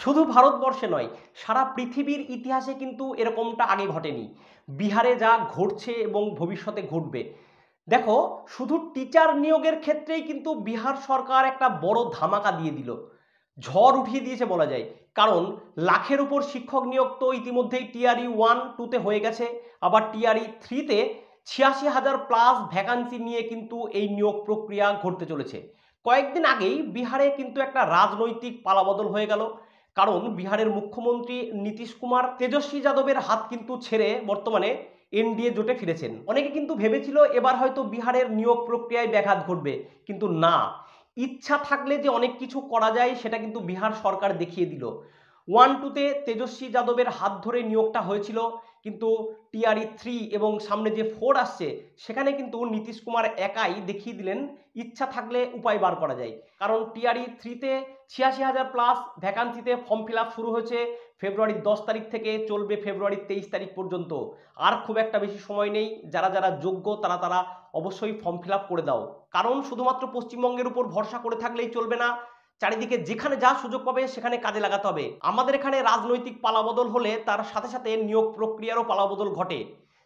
শুধু ভারতবর্ষে নয়, সারা পৃথিবীর ইতিহাসে কিন্তু এরকমটা আগে ঘটেনি। বিহারে যা ঘটছে এবং ভবিষ্যতে ঘটবে, দেখো, শুধু টিচার নিয়োগের ক্ষেত্রেই কিন্তু বিহার সরকার একটা বড় ধামাকা দিয়ে দিল, ঝড় উঠিয়ে দিয়েছে বলা যায়। কারণ লাখের উপর শিক্ষক নিয়োগ তো ইতিমধ্যেই টিআরই 1-2-তে হয়ে গেছে, আবার টিআরই 3-তে 86,000 প্লাস ভ্যাকান্সি নিয়ে কিন্তু এই নিয়োগ প্রক্রিয়া ঘটতে চলেছে। কয়েকদিন আগেই বিহারে কিন্তু একটা রাজনৈতিক পালাবদল হয়ে গেল। কারণ বিহারের মুখ্যমন্ত্রী নীতিশ কুমার তেজস্বী যাদবের হাত কিন্তু ছেড়ে বর্তমানে এনডিএ জোটে ফিরেছেন। অনেকে কিন্তু ভেবেছিল এবার হয়তো বিহারের নিয়োগ প্রক্রিয়ায় ব্যাঘাত ঘটবে, কিন্তু না, ইচ্ছা থাকলে যে অনেক কিছু করা যায় সেটা কিন্তু বিহার সরকার দেখিয়ে দিল। 1-2-তে তেজস্বী যাদবের হাত ধরে নিয়োগটা হয়েছিল, কিন্তু টিআরই 3 এবং সামনে যে 4 আসছে সেখানে কিন্তু নীতিশ কুমার একাই দেখিয়ে দিলেন ইচ্ছা থাকলে উপায় বার করা যায়। কারণ টিআরই 3-তে 86,000 প্লাস ভ্যাকান্সিতে ফর্ম ফিল আপ শুরু হয়েছে ফেব্রুয়ারির 10 তারিখ থেকে, চলবে ফেব্রুয়ারির 23 তারিখ পর্যন্ত। আর খুব একটা বেশি সময় নেই, যারা যারা যোগ্য তারা তারা অবশ্যই ফর্ম ফিল আপ করে দাও। কারণ শুধুমাত্র পশ্চিমবঙ্গের উপর ভরসা করে থাকলেই চলবে না, চারিদিকে যেখানে যা সুযোগ পাবে সেখানে কাজে লাগাতে হবে। আমাদের এখানে রাজনৈতিক পালাবদল হলে তার সাথে সাথে নিয়োগ প্রক্রিয়ারও পালাবদল ঘটে,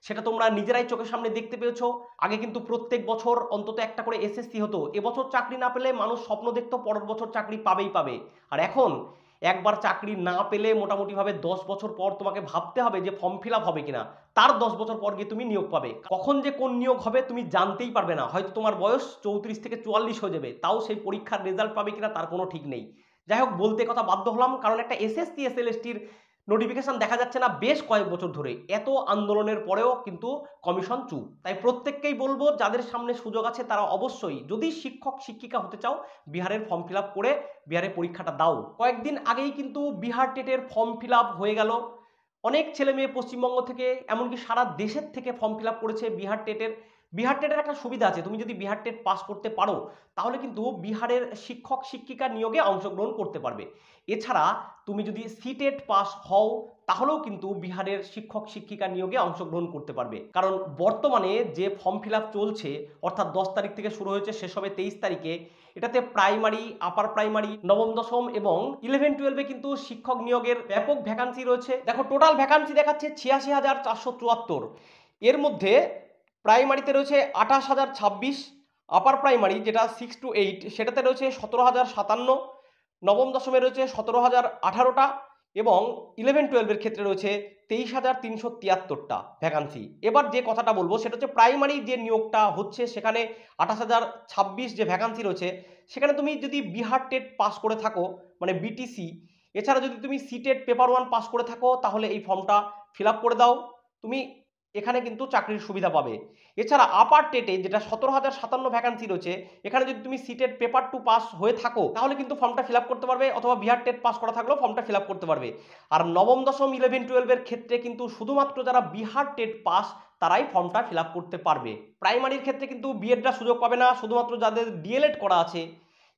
সেটা তোমরা নিজেরাই চোখের সামনে দেখতে পেয়েছো। আগে কিন্তু প্রত্যেক বছর অন্তত একটা করে এসএসসি হতো, এবছর চাকরি না পেলে মানুষ স্বপ্ন দেখতো পরের বছর চাকরি পাবেই পাবে। আর এখন একবার চাকরি না পেলে মোটামুটিভাবে 10 বছর পর তোমাকে ভাবতে হবে যে ফর্ম ফিল আপ হবে কিনা, তার 10 বছর পর গিয়ে তুমি নিয়োগ পাবে। কখন যে কোন নিয়োগ হবে তুমি জানতেই পারবে না, হয়তো তোমার বয়স 34 থেকে 44 হয়ে যাবে, তাও সেই পরীক্ষার রেজাল্ট পাবে কিনা তার কোনো ঠিক নেই। যাই হোক, বলতে কথা বাধ্য হলাম, কারণ একটা এসএসসি এসএলএসটির নোটিফিকেশন দেখা যাচ্ছে না বেশ কয়েক বছর ধরে। এত আন্দোলনের পরেও কিন্তু কমিশন চুপ। তাই প্রত্যেককেই বলবো, যাদের সামনে সুযোগ আছে তারা অবশ্যই, যদি শিক্ষক শিক্ষিকা হতে চাও, বিহারের ফর্ম ফিল আপ করে বিহারে পরীক্ষাটা দাও। কয়েকদিন আগেই কিন্তু বিহার টেটের ফর্ম ফিল আপ হয়ে গেল। অনেক ছেলে মেয়ে পশ্চিমবঙ্গ থেকে, এমনকি সারা দেশের থেকে ফর্ম ফিল আপ করেছে বিহার টেটের। বিহার টেটের একটা সুবিধা আছে, তুমি যদি বিহার টেট পাস করতে পারো তাহলে কিন্তু বিহারের শিক্ষক শিক্ষিকা নিয়োগে অংশগ্রহণ করতে পারবে। এছাড়া তুমি যদি সিটেট পাস হও তাহলেও কিন্তু বিহারের শিক্ষক শিক্ষিকা নিয়োগে অংশগ্রহণ করতে পারবে। কারণ বর্তমানে যে ফর্ম ফিল আপ চলছে, অর্থাৎ 10 তারিখ থেকে শুরু হয়েছে, শেষ হবে 23 তারিখে, এটাতে প্রাইমারি, আপার প্রাইমারি, নবম দশম এবং 11-12-এ কিন্তু শিক্ষক নিয়োগের ব্যাপক ভ্যাকান্সি রয়েছে। দেখো, টোটাল ভ্যাকান্সি দেখাচ্ছে 86,474। এর মধ্যে প্রাইমারিতে রয়েছে 28,026, আপার প্রাইমারি যেটা 6 to 8 সেটাতে রয়েছে 17,057, নবম দশমে রয়েছে 17,018টা এবং 11-12-এর ক্ষেত্রে রয়েছে 23,373টা ভ্যাকান্সি। এবার যে কথাটা বলবো সেটা হচ্ছে প্রাইমারি যে নিয়োগটা হচ্ছে সেখানে 28,026 যে ভ্যাকান্সি রয়েছে, সেখানে তুমি যদি বিহার টেট পাস করে থাকো, মানে বিটিসি, এছাড়া যদি তুমি সিটেট পেপার 1 পাস করে থাকো তাহলে এই ফর্মটা ফিল আপ করে দাও, তুমি এখানে কিন্তু চাকরির সুবিধা পাবে। এছাড়া আপার টেটে যেটা 17,057 ভ্যাকান্সি রয়েছে, এখানে যদি তুমি সিটেট পেপার 2 পাস হয়ে থাকো তাহলে কিন্তু ফর্মটা ফিল আপ করতে পারবে, অথবা বিহার টেট পাস করা থাকলেও ফর্মটা ফিল আপ করতে পারবে। আর নবম দশম 11-12-এর ক্ষেত্রে কিন্তু শুধুমাত্র যারা বিহার টেট পাস তারাই ফর্মটা ফিল আপ করতে পারবে। প্রাইমারির ক্ষেত্রে কিন্তু বিএডরা সুযোগ পাবে না, শুধুমাত্র যাদের ডিএলএড করা আছে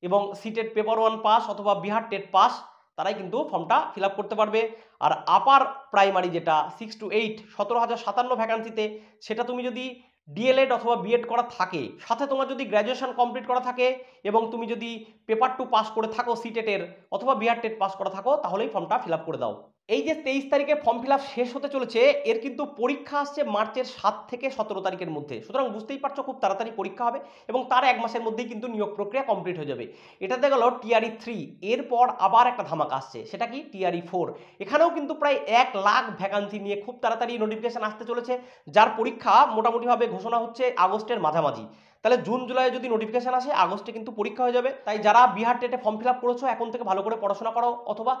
এবং সিটেট পেপার 1 পাস অথবা বিহার টেট পাস তারাই কিন্তু ফর্মটা ফিল আপ করতে পারবে। আর আপার প্রাইমারি যেটা 6 to 8 17,057 ভ্যাকান্সিতে, সেটা তুমি যদি ডিএলএড অথবা বিএড করা থাকে, সাথে তোমার যদি গ্র্যাজুয়েশন কমপ্লিট করা থাকে এবং তুমি যদি পেপার 2 পাস করে থাকো সিটেটের অথবা বিহার টেট পাস করা থাকো, তাহলেই ফর্মটা ফিল আপ করে দাও। এই যে 23 তারিখে ফর্ম ফিল আপ শেষ হতে চলেছে, এর কিন্তু পরীক্ষা আসছে মার্চের 7 থেকে 17 তারিখের মধ্যে। সুতরাং বুঝতেই পারছো খুব তাড়াতাড়ি পরীক্ষা হবে এবং তার 1 মাসের মধ্যেই কিন্তু নিয়োগ প্রক্রিয়া কমপ্লিট হয়ে যাবে। এটাতে গেল টিআরই 3। এরপর আবার একটা ধামাকা আসছে, সেটা কি টিআরই 4। এখানেও কিন্তু প্রায় 1 লাখ ভ্যাকান্সি নিয়ে খুব তাড়াতাড়ি নোটিফিকেশন আসতে চলেছে, যার পরীক্ষা মোটামুটিভাবে ঘোষণা হচ্ছে আগস্টের মাঝামাঝি। তাহলে জুন জুলাই যদি নোটিফিকেশন আসে, আগস্টে কিন্তু পরীক্ষা হয়ে যাবে। তাই যারা বিহার টেটে ফর্ম ফিল আপ করেছো এখন থেকে ভালো করে পড়াশোনা করো, অথবা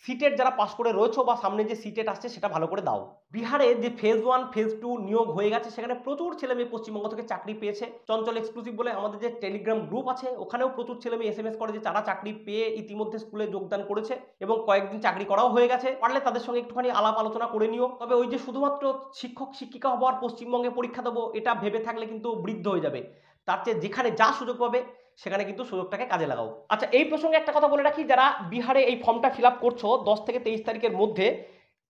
সিটেট যারা পাস করে রয়েছো বা সামনে যে সিটেট আসছে সেটা ভালো করে দাও। বিহারে যে ফেজ 1 ফেজ 2 নিয়োগ হয়ে গেছে, সেখানে প্রচুর ছেলে মেয়ে পশ্চিমবঙ্গ থেকে চাকরি পেয়েছে। চঞ্চল এক্সক্লুসিভ বলে আমাদের যে টেলিগ্রাম গ্রুপ আছে, ওখানেও প্রচুর ছেলে মেয়ে এসএমএস করে যে তারা চাকরি পেয়ে ইতিমধ্যে স্কুলে যোগদান করেছে এবং কয়েকদিন চাকরি করাও হয়ে গেছে। পারলে তাদের সঙ্গে একটুখানি আলাপ আলোচনা করে নিও। তবে ওই যে শুধুমাত্র শিক্ষক শিক্ষিকা হবো আর পশ্চিমবঙ্গে পরীক্ষা দেবো, এটা ভেবে থাকলে কিন্তু বৃদ্ধ হয়ে যাবে। তার চেয়ে যেখানে যা সুযোগ পাবে সেখানে কিন্তু সুযোগটাকে কাজে লাগাও। আচ্ছা, এই প্রসঙ্গে একটা কথা বলে রাখি, যারা বিহারে এই ফর্মটা ফিল আপ করছো 10 থেকে 23 তারিখের মধ্যে,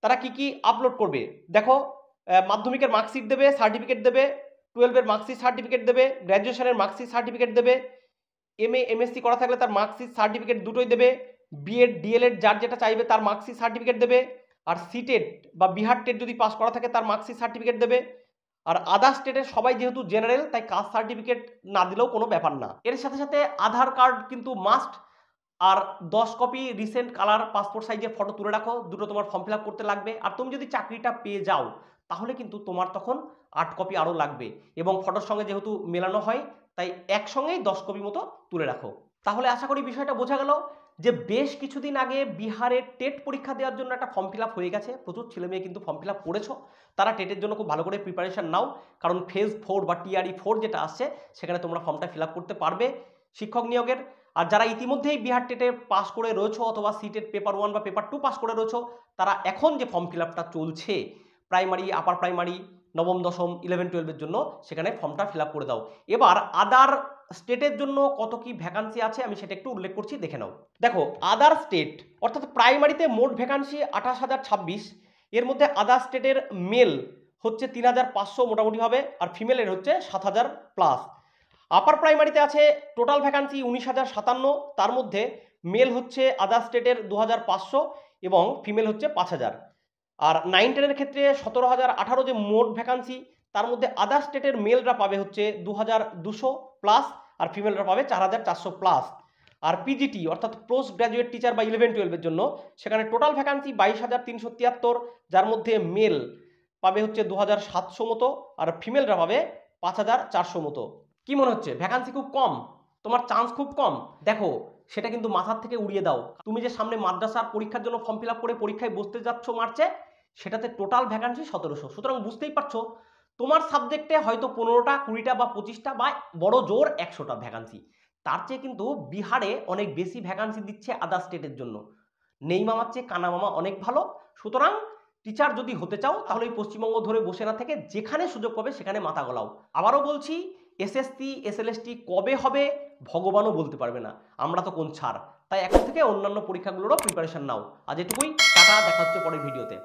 তারা কি কি আপলোড করবে দেখো। মাধ্যমিকের মার্কশিট দেবে, সার্টিফিকেট দেবে, 12-এর মার্কশিট সার্টিফিকেট দেবে, গ্র্যাজুয়েশনের মার্কশিট সার্টিফিকেট দেবে, এমএ এমএসসি করা থাকলে তার মার্কশিট সার্টিফিকেট দুটোই দেবে, বিএড ডিএলএড যার যেটা চাইবে তার মার্কশিট সার্টিফিকেট দেবে, আর সিটেট বা বিহার টেট যদি পাস করা থাকে তার মার্কশিট সার্টিফিকেট দেবে। আর আদার স্টেটের সবাই যেহেতু জেনারেল তাই কাস্ট সার্টিফিকেট না দিলেও কোনো ব্যাপার না। এর সাথে সাথে আধার কার্ড কিন্তু মাস্ট, আর 10 কপি রিসেন্ট কালার পাসপোর্ট সাইজের ফটো তুলে রাখো, দুটো তোমার ফর্ম ফিল আপ করতে লাগবে। আর তুমি যদি চাকরিটা পেয়ে যাও তাহলে কিন্তু তোমার তখন 8 কপি আরও লাগবে, এবং ফটোর সঙ্গে যেহেতু মেলানো হয় তাই একসঙ্গেই 10 কপি মতো তুলে রাখো। তাহলে আশা করি বিষয়টা বোঝা গেল যে বেশ কিছুদিন আগে বিহারে টেট পরীক্ষা দেওয়ার জন্য একটা ফর্ম ফিল আপ হয়ে গেছে। প্রচুর ছেলেমেয়ে কিন্তু ফর্ম ফিল আপ করেছো, তারা টেটের জন্য খুব ভালো করে প্রিপারেশন নাও, কারণ ফেজ 4 বা টিআরই 4 যেটা আসছে সেখানে তোমরা ফর্মটা ফিল আপ করতে পারবে শিক্ষক নিয়োগের। আর যারা ইতিমধ্যেই বিহার টেটে পাস করে রয়েছো অথবা সিটেট পেপার 1 বা পেপার 2 পাস করে রয়েছো, তারা এখন যে ফর্ম ফিল আপটা চলছে প্রাইমারি, আপার প্রাইমারি, নবম দশম 11-12-এর জন্য, সেখানে ফর্মটা ফিল আপ করে দাও। এবার আদার স্টেটের জন্য কত কি ভ্যাকান্সি আছে আমি সেটা একটু উল্লেখ করছি, দেখে নাও। দেখো আদার স্টেট অর্থাৎ প্রাইমারিতে মোট ভ্যাকান্সি 28,026, এর মধ্যে আদার স্টেটের মেল হচ্ছে 3,500 মোটামুটি হবে, আর ফিমেলের হচ্ছে 7,000 প্লাস। আপার প্রাইমারিতে আছে টোটাল ভ্যাকান্সি 19,057, তার মধ্যে মেল হচ্ছে আদার স্টেটের 2,500 এবং ফিমেল হচ্ছে 5,000। আর 9-10-এর ক্ষেত্রে 17,018 যে মোট ভ্যাকান্সি, তার মধ্যে আদার স্টেটের মেলরা পাবে হচ্ছে 2,200 প্লাস, আর ফিমেলরা পাবে 4,400 প্লাস। আর পিজিটি অর্থাৎ পোস্ট গ্র্যাজুয়েট টিচার বা 11-12-এর জন্য সেখানে টোটাল ভ্যাকান্সি 22,373, যার মধ্যে মেল পাবে হচ্ছে 2,700 মতো, আর ফিমেলরা পাবে 5,400 মতো। কি মনে হচ্ছে ভ্যাকান্সি খুব কম, তোমার চান্স খুব কম? দেখো সেটা কিন্তু মাথার থেকে উড়িয়ে দাও। তুমি যে সামনে মাদ্রাসার পরীক্ষার জন্য ফর্ম ফিল আপ করে পরীক্ষায় বসতে যাচ্ছ মার্চে, সেটাতে টোটাল ভ্যাকান্সি 1,700। সুতরাং বুঝতেই পারছো তোমার সাবজেক্টে হয়তো 15টা 20টা বা 25টা বা বড় জোর 100টা ভ্যাকান্সি, তার চেয়ে কিন্তু বিহারে অনেক বেশি ভ্যাকান্সি দিচ্ছে আদার স্টেটের জন্য। নেই মামার চেয়ে কানা মামা অনেক ভালো। সুতরাং টিচার যদি হতে চাও তাহলে এই পশ্চিমবঙ্গ ধরে বসে না থেকে যেখানে সুযোগ পাবে সেখানে মাথা গলাও। আবারও বলছি, এসএসসি এসএলএসটি কবে হবে ভগবানও বলতে পারবে না, আমরা তো কোন ছাড়। তাই এখন থেকে অন্যান্য পরীক্ষাগুলোরও প্রিপারেশন নাও। আজ এটুকুই, টাটা, দেখা হচ্ছে পরের ভিডিওতে।